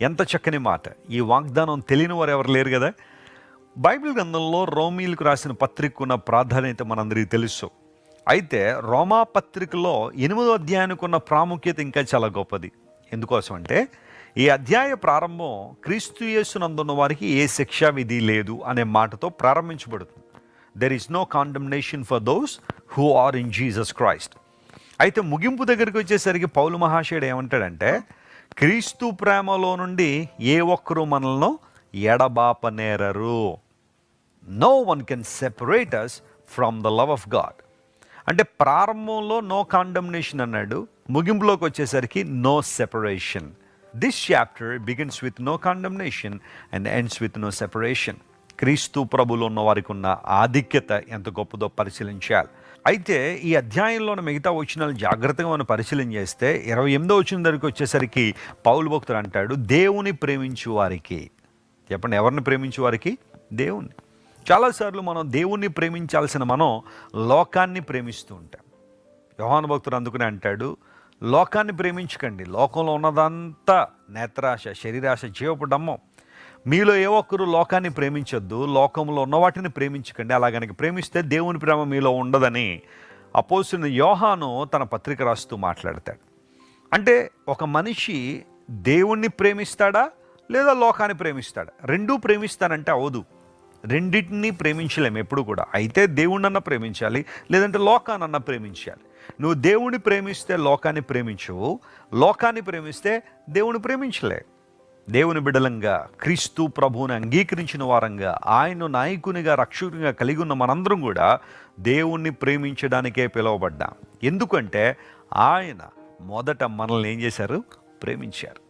ఎంత చక్కని మాట! ఈ వాగ్దానం తెలియని వారు ఎవరు లేరు కదా. బైబిల్ గ్రంథంలో రోమీలకు రాసిన పత్రిక ఉన్న ప్రాధాన్యత మనందరికీ తెలుసు. అయితే రోమా పత్రికలో 8వ అధ్యాయానికి ఉన్న ప్రాముఖ్యత ఇంకా చాలా గొప్పది. ఎందుకోసం అంటే ఈ అధ్యాయ ప్రారంభం క్రీస్తు యేసునందున్న వారికి ఏ శిక్షా విధి లేదు అనే మాటతో ప్రారంభించబడుతుంది. There is no condemnation for those who are in Jesus Christ. అయితే ముగింపు దగ్గరికి వచ్చేసరికి పౌలు మహాశయుడు ఏమంటాడంటే, క్రీస్తు ప్రేమలో నుండి ఏ ఒక్కరూ మనల్ని ఎడబాపనేరరు. No one can separate us from the love of God. అంటే ప్రారంభంలో నో కాండమ్నేషన్ అన్నాడు, ముగింపులోకి వచ్చేసరికి no separation. This chapter begins with no condemnation and ends with no separation. క్రీస్తు ప్రభులో ఉన్న వారికి ఉన్న ఆధిక్యత ఎంత గొప్పదో పరిశీలించాలి. అయితే ఈ అధ్యాయంలోని మిగతా వచనాలు జాగ్రత్తగా మనం పరిశీలన చేస్తే 28వ వచనం దగ్గరికి వచ్చేసరికి పౌలు భక్తుడు అంటాడు, దేవుని ప్రేమించు వారికి. చెప్పండి, ఎవరిని ప్రేమించు వారికి? దేవుణ్ణి. చాలాసార్లు మనం దేవుణ్ణి ప్రేమించాల్సిన మనం లోకాన్ని ప్రేమిస్తూ ఉంటాం. యోహాను భక్తుడు అందుకునే అంటాడు, లోకాన్ని ప్రేమించకండి, లోకంలో ఉన్నదంతా నేత్రాశ, శరీరాశ, జీవపు డమ్మం. మీలో ఏ ఒక్కరు లోకాన్ని ప్రేమించొద్దు, లోకంలో ఉన్న వాటిని ప్రేమించకండి. అలా కనుక ప్రేమిస్తే దేవుని ప్రేమ మీలో ఉండదని అపోస్తలుడైన యోహాను తన పత్రిక రాస్తూ మాట్లాడతాడు. అంటే ఒక మనిషి దేవుణ్ణి ప్రేమిస్తాడా లేదా లోకాన్ని ప్రేమిస్తాడా? రెండూ ప్రేమిస్తానంటే అవదు. రెండింటినీ ప్రేమించలేము ఎప్పుడు కూడా. అయితే దేవుణ్ణన్నా ప్రేమించాలి, లేదంటే లోకానన్నా ప్రేమించాలి. నువ్వు దేవుణ్ణి ప్రేమిస్తే లోకాన్ని ప్రేమించవు, లోకాన్ని ప్రేమిస్తే దేవుని ప్రేమించలే. దేవుని బిడ్డలంగా, క్రీస్తు ప్రభువుని అంగీకరించిన వారంగా, ఆయన నాయకునిగా, రక్షకునిగా కలిగి ఉన్న మనందరం కూడా దేవుణ్ణి ప్రేమించడానికే పిలువబడ్డాం. ఎందుకంటే ఆయన మొదట మనల్ని ఏం చేశారు? ప్రేమించారు.